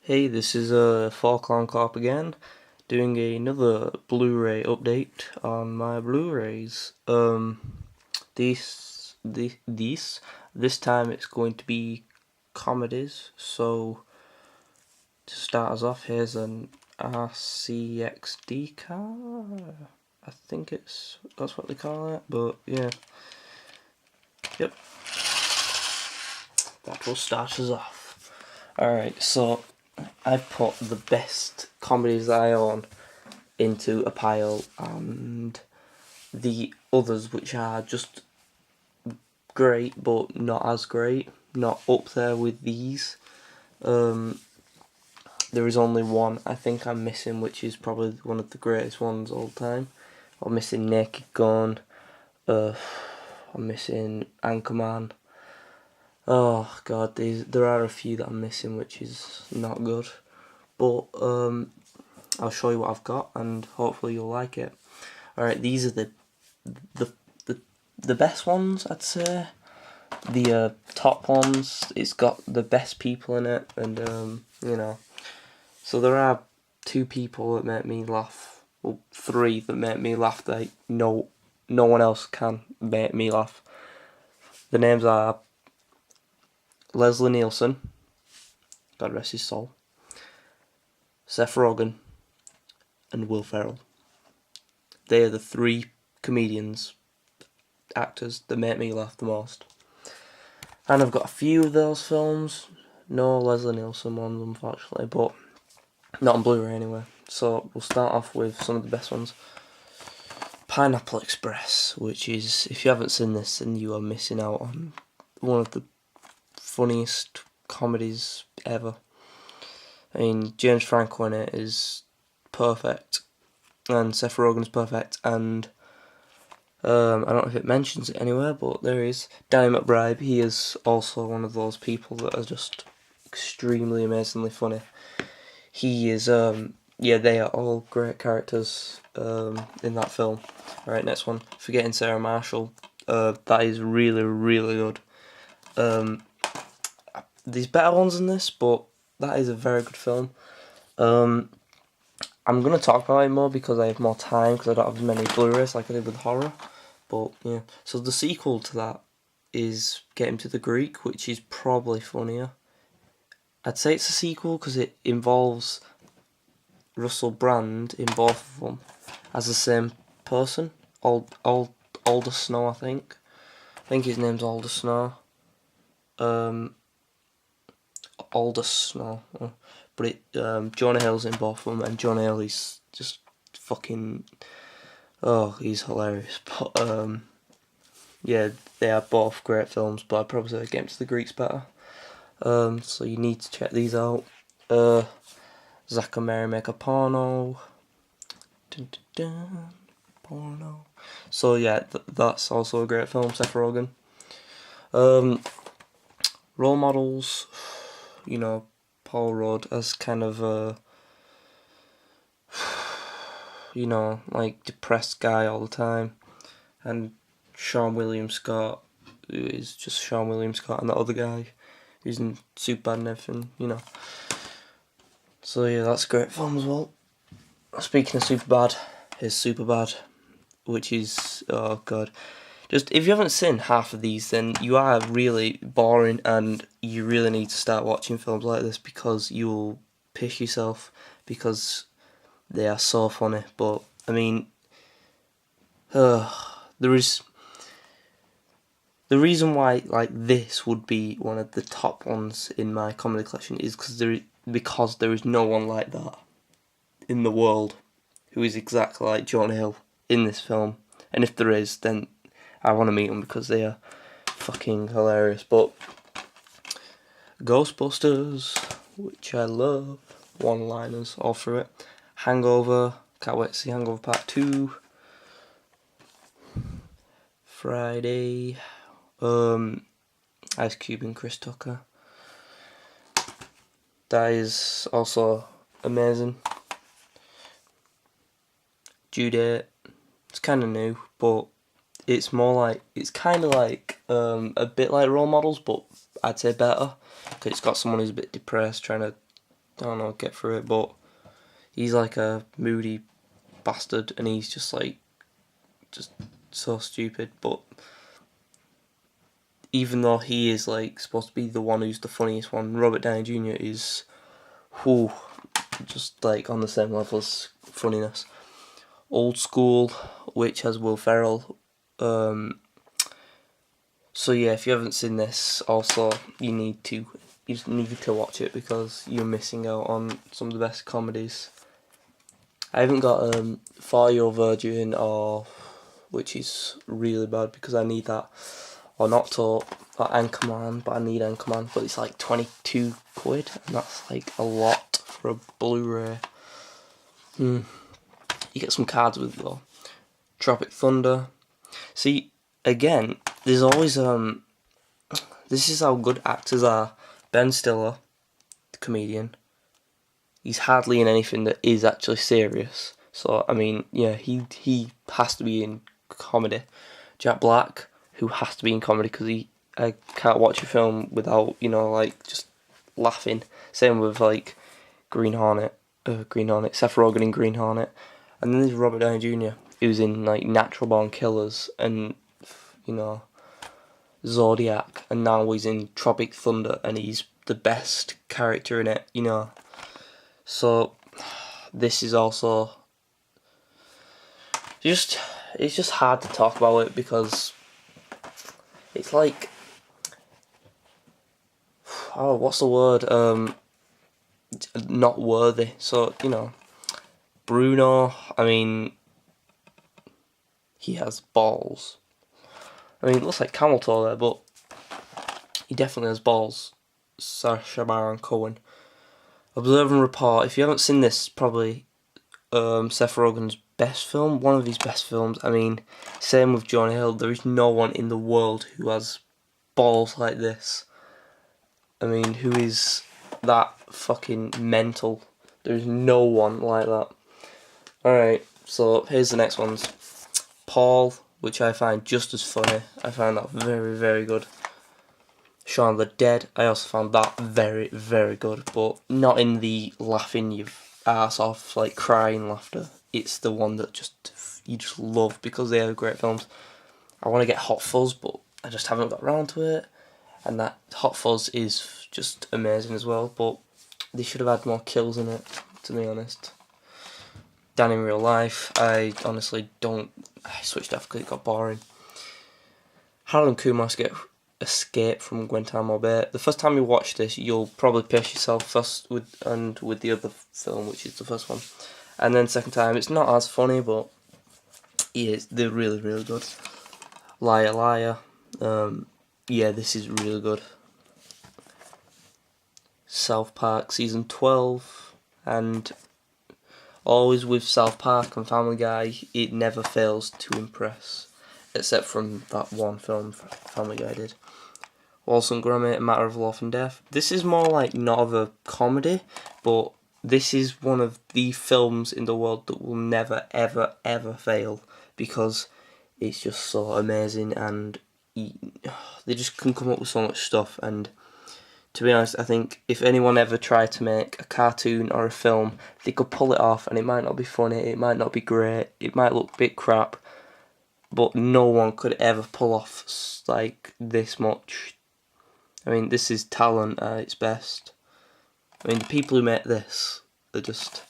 Hey, this is Falkland Corp again, doing another Blu-ray update on my Blu-rays. This time it's going to be comedies. So to start us off, here's an RCXD car. I think that's what they call it, but yeah, yep, that will start us off. Alright, so I put the best comedies that I own into a pile, and the others which are just great but not as great, not up there with these. There is only one I think I'm missing, which is probably one of the greatest ones all time. I'm missing Naked Gun. I'm missing Anchorman. Oh god, there are a few that I'm missing, which is not good. But I'll show you what I've got, and hopefully you'll like it. Alright, these are the the best ones, I'd say. The top ones. It's got the best people in it, and you know. So there are two people that make me laugh. Well, three that make me laugh. That no one else can make me laugh. The names are Leslie Nielsen, God rest his soul, Seth Rogen, and Will Ferrell. They are the three comedians, actors that make me laugh the most. And I've got a few of those films. No Leslie Nielsen ones, unfortunately, but not on Blu-ray anyway. So we'll start off with some of the best ones. Pineapple Express, which is, if you haven't seen this, then you are missing out on one of the funniest comedies ever. I mean, James Franco in it is perfect, and Seth Rogen's perfect, and I don't know if it mentions it anywhere, but there is Danny McBride. He is also one of those people that are just extremely amazingly funny. He is, yeah, they are all great characters in that film. Alright, next one. Forgetting Sarah Marshall. That is really, really good. There's better ones than this, but that is a very good film. I'm going to talk about it more because I have more time, because I don't have as many Blu-rays like I did with horror. But yeah, so the sequel to that is Get Him to the Greek, which is probably funnier. I'd say it's a sequel because it involves Russell Brand in both of them as the same person. Alder Snow, I think. I think his name's Alder Snow. Alder Snow. But Jonah Hill's in both of them, and Jonah Hill is just fucking... Oh, he's hilarious. But yeah, they are both great films, but I'd probably say Get Him to the Greek's better. So you need to check these out. Zack and Mary Make a Porno. Dun, dun, dun, porno. So yeah, that's also a great film, Seth Rogen. Role models, you know, Paul Rudd as kind of a, you know, like depressed guy all the time, and Sean William Scott, who is just Sean William Scott, and that other guy who's in Superbad and everything, you know. So yeah, that's a great film as well. Speaking of Superbad, here's Superbad, which is, oh god, just if you haven't seen half of these, then you are really boring, and you really need to start watching films like this because you will piss yourself, because they are so funny. But I mean, there is the reason why like this would be one of the top ones in my comedy collection is because there is no one like that in the world who is exactly like Jonah Hill in this film. And if there is, then I want to meet them because they are fucking hilarious. But Ghostbusters, which I love, one-liners all through it. Hangover, can't wait to see Hangover Part 2. Friday, Ice Cube and Chris Tucker. That is also amazing. Due Date, it's kind of new, but it's kind of like a bit like Role Models, but I'd say better, because it's got someone who's a bit depressed trying to I don't know, get through it. But he's like a moody bastard, and he's just like, just so stupid. But even though he is like supposed to be the one who's the funniest one, Robert Downey Jr. is, whoo, just like on the same level as funniness. Old School, which has Will Ferrell. So yeah, if you haven't seen this, also you just need to watch it because you're missing out on some of the best comedies. I haven't got 40-Year-Old Virgin, or which is really bad because I need that, or not to Anchorman, but I need Anchorman, but it's like 22 quid, and that's like a lot for a Blu-ray. You get some cards with it though. Tropic Thunder. See, again, there's always this is how good actors are. Ben Stiller, the comedian, he's hardly in anything that is actually serious. So I mean, yeah, he has to be in comedy. Jack Black, who has to be in comedy because I can't watch a film without like just laughing. Same with like Green Hornet, Seth Rogen in Green Hornet, and then there's Robert Downey Jr. who's in like Natural Born Killers and Zodiac, and now he's in Tropic Thunder, and he's the best character in it. So this is also it's just hard to talk about it because it's like, oh, what's the word? Not worthy. So Bruno. I mean, he has balls. I mean, it looks like camel toe there, but he definitely has balls. Sacha Baron Cohen. Observe and Report. If you haven't seen this, probably Seth Rogen's best film, one of his best films. I mean, same with Jonah Hill. There is no one in the world who has balls like this. I mean, who is that fucking mental? There is no one like that. Alright, so here's the next ones. Paul, which I find just as funny. I find that very, very good. Shaun of the Dead, I also found that very, very good, but not in the laughing your ass off, like crying laughter. It's the one that you just love because they are great films. I want to get Hot Fuzz, but I just haven't got around to it. And that Hot Fuzz is just amazing as well, but they should have had more kills in it, to be honest. Dan in Real Life, I honestly don't. I switched off because it got boring. Harold and Kumar's Escape from Guantanamo Bay. The first time you watch this, you'll probably piss yourself first with the other film, which is the first one, and then second time it's not as funny, but they're really, really good. Liar Liar, yeah, this is really good. South Park season 12, and always with South Park and Family Guy, it never fails to impress, except from that one film Family Guy did. Wallace and Gromit, A Matter of Life and Death. This is more like not of a comedy, but this is one of the films in the world that will never, ever, ever fail because it's just so amazing, and they just can come up with so much stuff. And to be honest, I think if anyone ever tried to make a cartoon or a film, they could pull it off, and it might not be funny, it might not be great, it might look a bit crap, but no one could ever pull off like this much. I mean, this is talent at its best. I mean, the people who make this are just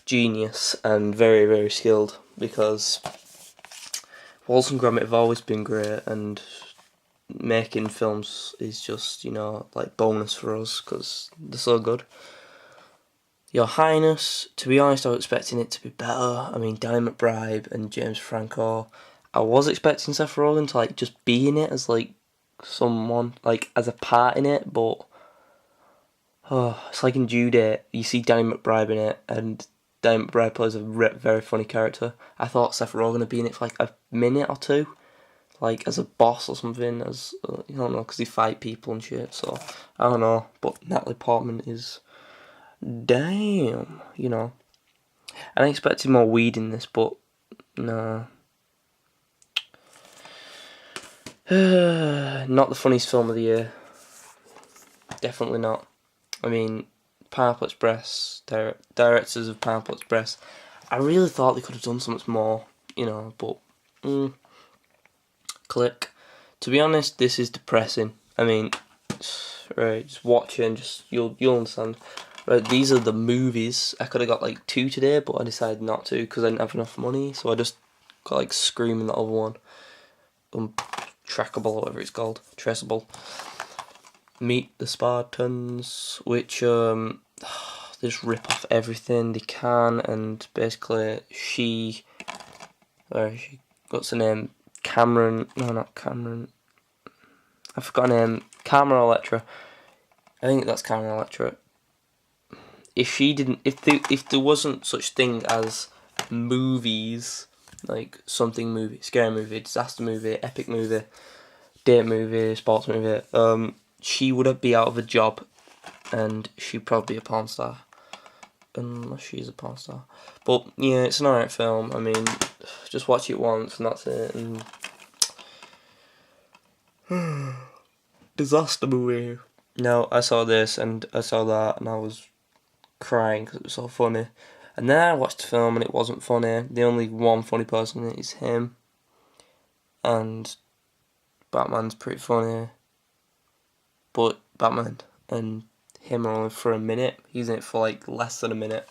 genius and very, very skilled, because Wallace and Gromit have always been great, and making films is just, like bonus for us because they're so good. Your Highness, to be honest, I was expecting it to be better. I mean, Danny McBride and James Franco. I was expecting Seth Rogen to like just be in it as like someone, like as a part in it, but it's like in Due Date, you see Danny McBride in it, and Danny McBride plays a very funny character. I thought Seth Rogen would be in it for like a minute or two, like as a boss or something, as I don't know, because he fight people and shit. So I don't know, but Natalie Portman is damn, And I expected more weed in this, but no. Not the funniest film of the year. Definitely not. I mean, Pineapple Express, directors of Pineapple Express, I really thought they could have done so much more, you know, but click. To be honest, this is depressing. I mean, right, just watch it and just you'll understand. Right, these are the movies. I could have got like 2 today, but I decided not to because I didn't have enough money. So I just got like Scream and that other one, Trackable, whatever it's called, Traceable. Meet the Spartans, which they just rip off everything they can, and basically what's her name? Cameron? No, not Cameron. I forgot her name. Carmen Electra. I think that's Carmen Electra. If there wasn't such thing as movies, like something movie, scary movie, disaster movie, epic movie, date movie, sports movie, she would be out of a job, and she'd probably be a porn star, unless she's a porn star. But yeah, it's an alright film. I mean, just watch it once and that's it. And disaster movie. No, I saw this and I saw that and I was crying because it was so funny. And then I watched the film and it wasn't funny. The only one funny person in it is him. And Batman's pretty funny. But Batman and him are only for a minute. He's in it for like less than a minute.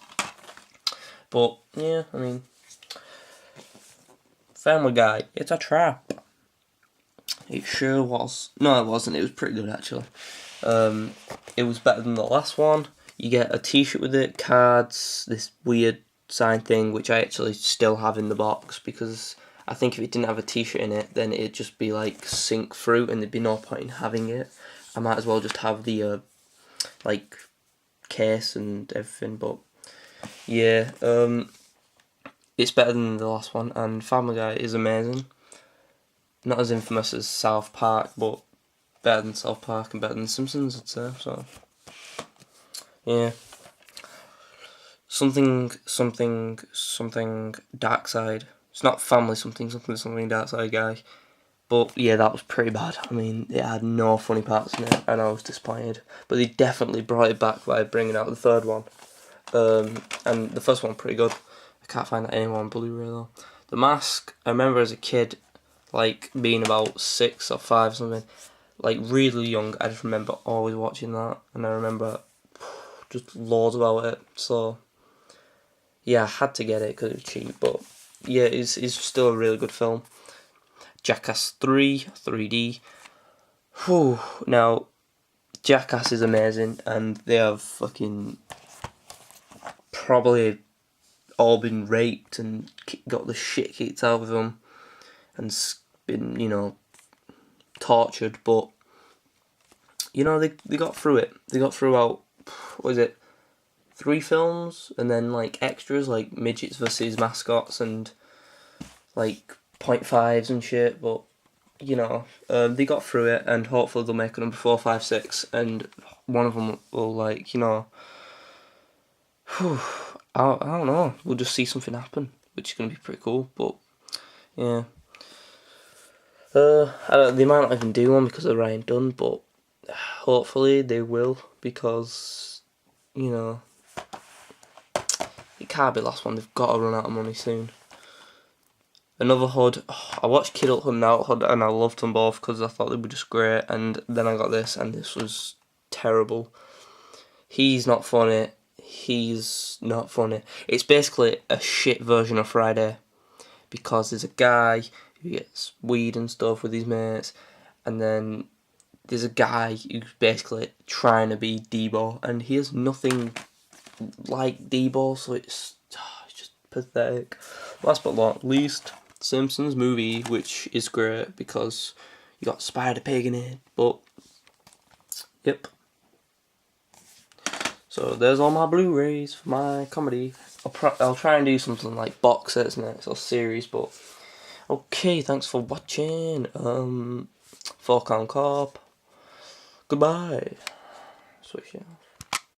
But yeah, I mean, Family Guy, it's a trap. It sure was. No, it wasn't. It was pretty good actually. It was better than the last one. You get a t-shirt with it, cards, this weird sign thing, which I actually still have in the box, because I think if it didn't have a t-shirt in it, then it'd just be like sink through and there'd be no point in having it. I might as well just have the like case and everything, but yeah, it's better than the last one, and Family Guy is amazing. Not as infamous as South Park, but better than South Park and better than Simpsons, I'd say. So yeah, something dark side. It's not family something dark side guy. But yeah, that was pretty bad. I mean, it had no funny parts in it, and I was disappointed. But they definitely brought it back by bringing out the third one. And the first one pretty good. I can't find that anymore on Blu-ray though. The Mask, I remember as a kid, like being about 6 or 5 or something, like really young. I just remember always watching that, and I remember just loads about it. So yeah, I had to get it because it was cheap. But yeah, it's still a really good film. Jackass 3, 3D. Whew. Now, Jackass is amazing, and they have fucking probably all been raped and got the shit kicked out of them, and been, you know, tortured, but, you know, they got through it. They got through what was it, 3 films, and then, like, extras, like midgets versus mascots, and, like, 0.5s and shit, but, you know, they got through it, and hopefully they'll make a number 4, 5, 6, and one of them will, like, you know, I don't know, we'll just see something happen, which is going to be pretty cool, but, yeah. They might not even do one because of Ryan Dunn, but hopefully they will, because, you know, it can't be the last one. They've got to run out of money soon. Another Hood. I watched Kidulthood and Adulthood, and I loved them both because I thought they were just great, and then I got this, and this was terrible. He's not funny. He's not funny. It's basically a shit version of Friday, because there's a guy who gets weed and stuff with his mates, and then there's a guy who's basically trying to be Debo, and he has nothing like Debo, so it's just pathetic. Last but not least, Simpsons movie, which is great because you got Spider-Pig in it, but yep. So there's all my Blu-rays for my comedy. I'll try and do something like box sets next or series, but okay, thanks for watching. 4 Count Corp. Goodbye. Switch it off.